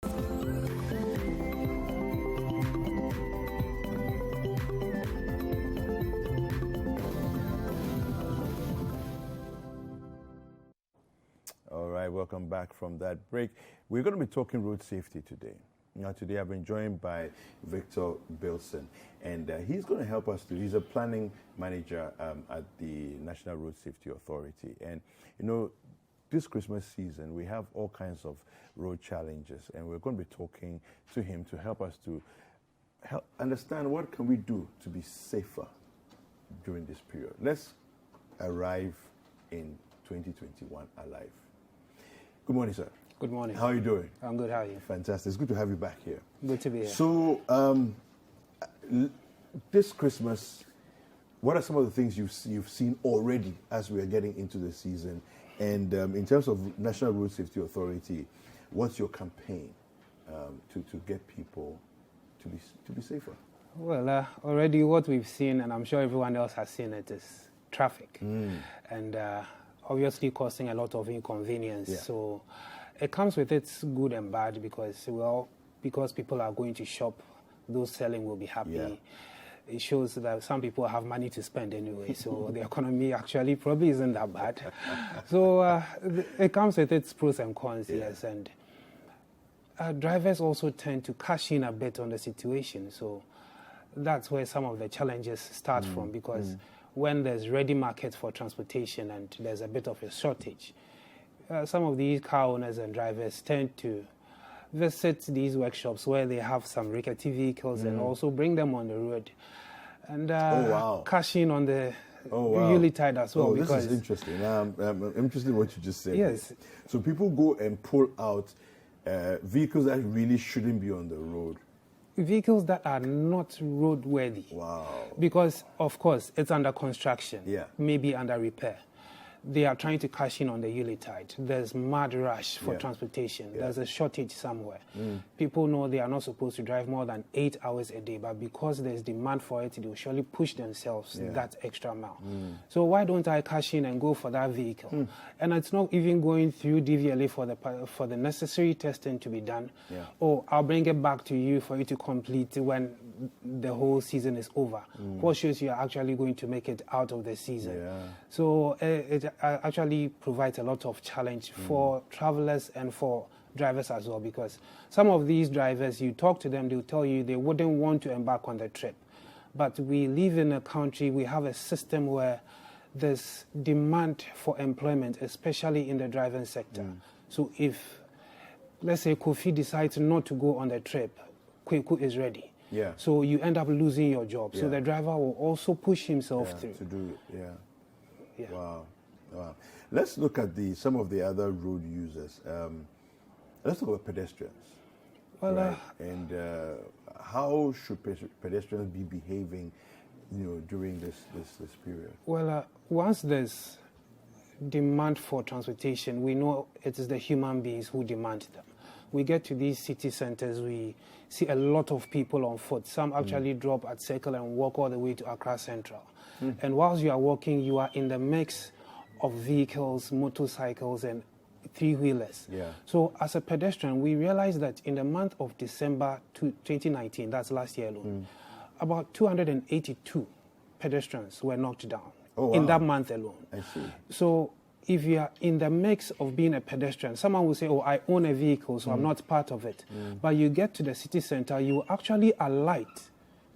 All right, welcome back from that break. We're going to be talking road safety today. Now, today I've been joined by Victor Bilson, and he's going to help us. He's a planning manager at the National Road Safety Authority. And, you know, this Christmas season, we have all kinds of road challenges, and we're going to be talking to him to help us to help understand what can we do to be safer during this period. Let's arrive in 2021 alive. Good morning, sir. Good morning. How are you doing? I'm good. How are you? Fantastic. It's good to have you back here. Good to be here. So, this Christmas, what are some of the things you've seen already as we are getting into the season? And in terms of National Road Safety Authority, what's your campaign to get people to be safer? Well, already what we've seen, and I'm sure everyone else has seen it, is traffic, and obviously causing a lot of inconvenience. Yeah. So it comes with its good and bad because people are going to shop, those selling will be happy. Yeah. It shows that some people have money to spend anyway, so the economy actually probably isn't that bad. So it comes with its pros and cons, yes. And drivers also tend to cash in a bit on the situation. So that's where some of the challenges start from, because when there's ready market for transportation and there's a bit of a shortage, some of these car owners and drivers tend to visit these workshops where they have some rickety vehicles and also bring them on the road and cash in on the Yulitide as well. This is interesting. I'm interested in what you just said. Yes. So people go and pull out vehicles that really shouldn't be on the road. Vehicles that are not roadworthy. Wow. Because, of course, it's under construction, maybe under repair. They are trying to cash in on the Yulitide. There's mad rush for transportation. There's a shortage somewhere. People know they are not supposed to drive more than 8 hours a day, but because there's demand for it, they will surely push themselves that extra mile. So why don't I cash in and go for that vehicle? And it's not even going through DVLA for the necessary testing to be done. Or I'll bring it back to you for you to complete when the whole season is over. What shows you are actually going to make it out of the season? So it actually provides a lot of challenge for travelers and for drivers as well, because some of these drivers, you talk to them, they'll tell you they wouldn't want to embark on the trip. But we live in a country, we have a system where there's demand for employment, especially in the driving sector. So if, let's say, Kofi decides not to go on the trip, Kwaku is ready. So you end up losing your job. So the driver will also push himself through. To do it, Wow. Let's look at some of the other road users. Let's talk about pedestrians. Well, right? And how should pedestrians be behaving, during this period? Well, once there's demand for transportation, we know it is the human beings who demand them. We get to these city centers, we see a lot of people on foot. Some actually drop at Circle and walk all the way to Accra Central. And whilst you are walking, you are in the mix of vehicles, motorcycles, and three-wheelers. So as a pedestrian, we realized that in the month of December 2019, that's last year alone, about 282 pedestrians were knocked down in that month alone. I see. So if you are in the mix of being a pedestrian, someone will say, oh, I own a vehicle, so I'm not part of it. But you get to the city center, you actually alight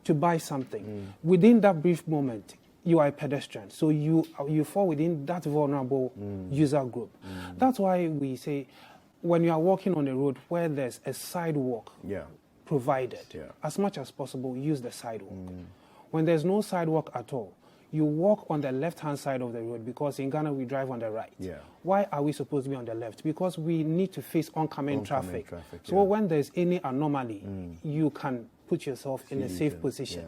to buy something. Within that brief moment, you are a pedestrian. So you fall within that vulnerable user group. That's why we say when you are walking on the road where there's a sidewalk provided, as much as possible, use the sidewalk. When there's no sidewalk at all, you walk on the left-hand side of the road, because in Ghana we drive on the right. Why are we supposed to be on the left? Because we need to face oncoming traffic. So when there's any anomaly, you can put yourself in a safe position.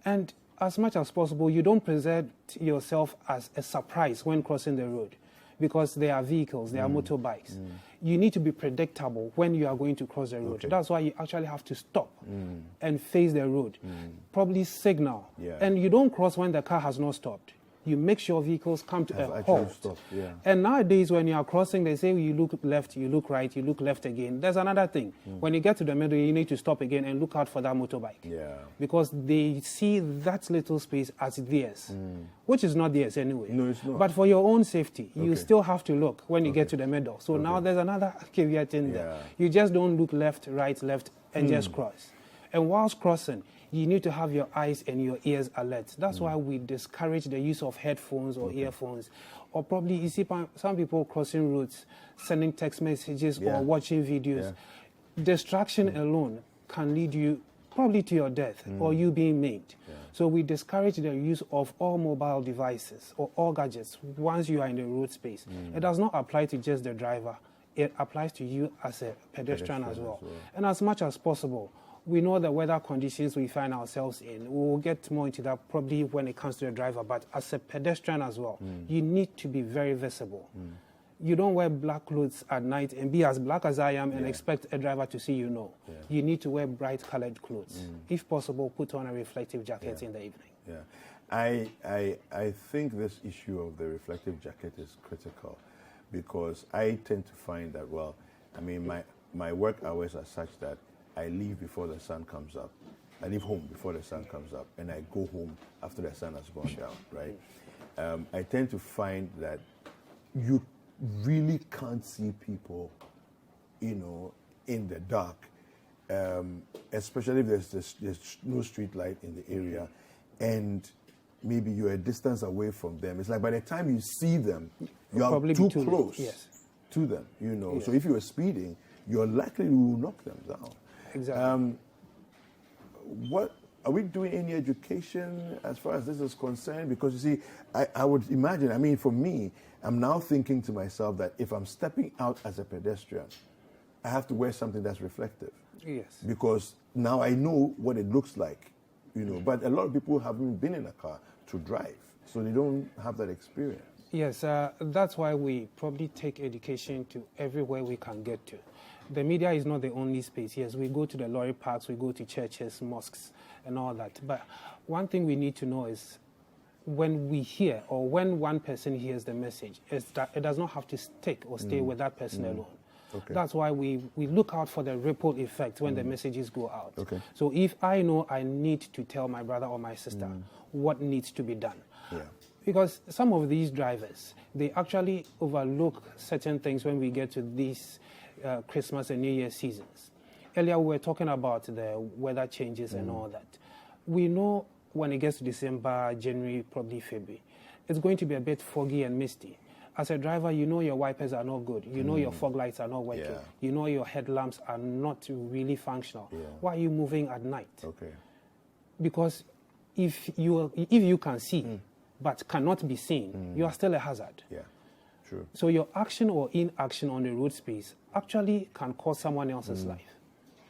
And as much as possible, you don't present yourself as a surprise when crossing the road, because there are vehicles, there are motorbikes. You need to be predictable when you are going to cross the road. That's why you actually have to stop and face the road, probably signal. And you don't cross when the car has not stopped. You make sure vehicles come to a halt. Stop, yeah. And nowadays, when you are crossing, they say you look left, you look right, you look left again. There's another thing. When you get to the middle, you need to stop again and look out for that motorbike. Yeah. Because they see that little space as theirs, which is not theirs anyway. No, it's not. But for your own safety, you still have to look when you get to the middle. So now there's another caveat in there. You just don't look left, left, and just cross. And whilst crossing, you need to have your eyes and your ears alert. That's why we discourage the use of headphones or earphones. Or probably, you see some people crossing roads, sending text messages or watching videos. Distraction alone can lead you probably to your death or you being maimed. So we discourage the use of all mobile devices or all gadgets once you are in the road space. It does not apply to just the driver. It applies to you as a pedestrian as well. And as much as possible, we know the weather conditions we find ourselves in. We will get more into that probably when it comes to the driver, but as a pedestrian as well, you need to be very visible. You don't wear black clothes at night and be as black as I am and expect a driver to see you. No. You need to wear bright colored clothes. If possible, put on a reflective jacket in the evening. I think this issue of the reflective jacket is critical because I tend to find that, well, I mean, my work hours are such that I leave before the sun comes up. I leave home before the sun comes up, and I go home after the sun has gone down, right? I tend to find that you really can't see people, in the dark, especially if there's no street light in the area, and maybe you're a distance away from them. It's like by the time you see them, you are too close to them, So if you are speeding, you're likely to knock them down. Exactly. What are we doing any education as far as this is concerned? Because you see, I would imagine, I mean, for me, I'm now thinking to myself that if I'm stepping out as a pedestrian, I have to wear something that's reflective. Yes. Because now I know what it looks like, but a lot of people haven't been in a car to drive, so they don't have that experience. Yes, that's why we probably take education to everywhere we can get to. The media is not the only space. Yes, we go to the lorry parks, we go to churches, mosques, and all that. But one thing we need to know is when we hear or when one person hears the message, is that it does not have to stick or stay with that person alone. Okay. That's why we look out for the ripple effect when the messages go out. Okay. So if I know I need to tell my brother or my sister what needs to be done. Yeah. Because some of these drivers, they actually overlook certain things when we get to these Christmas and New Year seasons. Earlier we were talking about the weather changes and all that. We know when it gets to December, January, probably February, it's going to be a bit foggy and misty. As a driver, you know your wipers are not good. You know your fog lights are not working. Yeah. You know your headlamps are not really functional. Yeah. Why are you moving at night? Okay. Because if you can see but cannot be seen, you are still a hazard. Yeah. True. So your action or inaction on the road space actually can cost someone else's life.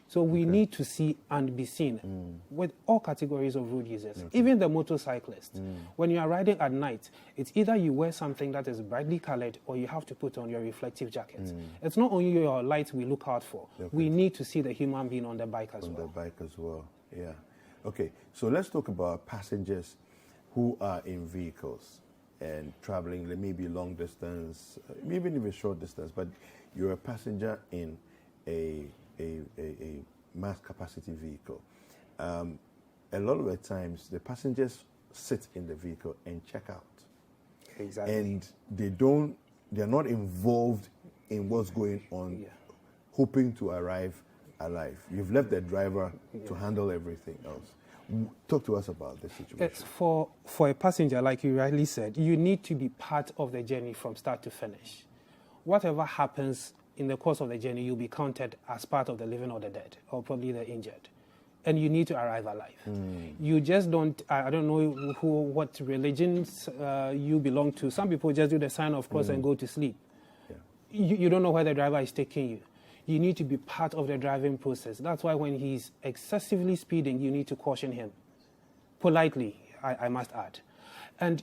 So we need to see and be seen with all categories of road users, even the motorcyclists. When you are riding at night, it's either you wear something that is brightly colored or you have to put on your reflective jacket. It's not only your light we look out for. We need to see the human being on the bike as well. On the bike as well, yeah. Okay, so let's talk about passengers who are in vehicles and traveling, maybe long distance, maybe even short distance, but you're a passenger in a mass capacity vehicle. A lot of the times, the passengers sit in the vehicle and check out. Exactly. And they're not involved in what's going on, hoping to arrive alive. You've left the driver to handle everything else. Talk to us about this situation. It's for a passenger, like you rightly said, you need to be part of the journey from start to finish. Whatever happens in the course of the journey, you'll be counted as part of the living or the dead, or probably the injured. And you need to arrive alive. You just don't, I don't know what religions you belong to. Some people just do the sign of cross and go to sleep. Yeah. You don't know where the driver is taking you. You need to be part of the driving process. That's why when he's excessively speeding, you need to caution him. Politely, I must add. And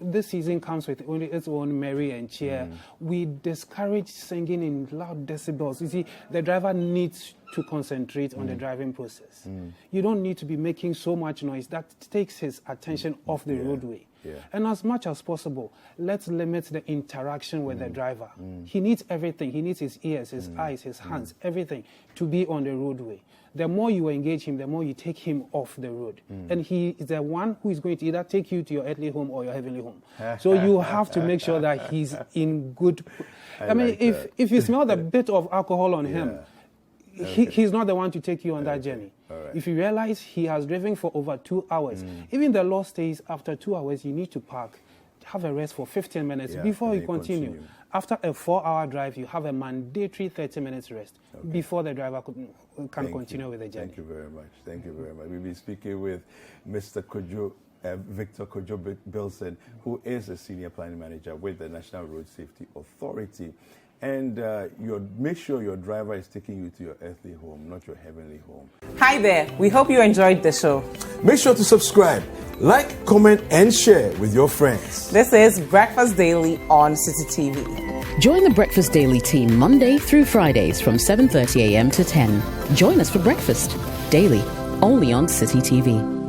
this season comes with only its own merry and cheer. We discourage singing in loud decibels. You see, the driver needs to concentrate on the driving process. You don't need to be making so much noise that takes his attention off the roadway. Yeah. And as much as possible, let's limit the interaction with the driver. He needs everything. He needs his ears, his eyes, his hands, everything to be on the roadway. The more you engage him, the more you take him off the road. And he is the one who is going to either take you to your earthly home or your heavenly home. So you have to make sure that he's in good... I mean, like if you smell the bit of alcohol on him, he's not the one to take you on that journey. Right. If you realize he has driven for over 2 hours, even the law states after 2 hours, you need to park, have a rest for 15 minutes before you continue. After a 4-hour drive, you have a mandatory 30 minutes rest before the driver can continue with the journey. Thank you very much. Thank you very much. We'll be speaking with Mr. Kojo, Victor Kojo Bilson, who is a senior planning manager with the National Road Safety Authority. And make sure your driver is taking you to your earthly home, not your heavenly home. Hi there. We hope you enjoyed the show. Make sure to subscribe, like, comment, and share with your friends. This is Breakfast Daily on Citi TV. Join the Breakfast Daily team Monday through Fridays from 7:30 a.m. to 10. Join us for breakfast daily, only on Citi TV.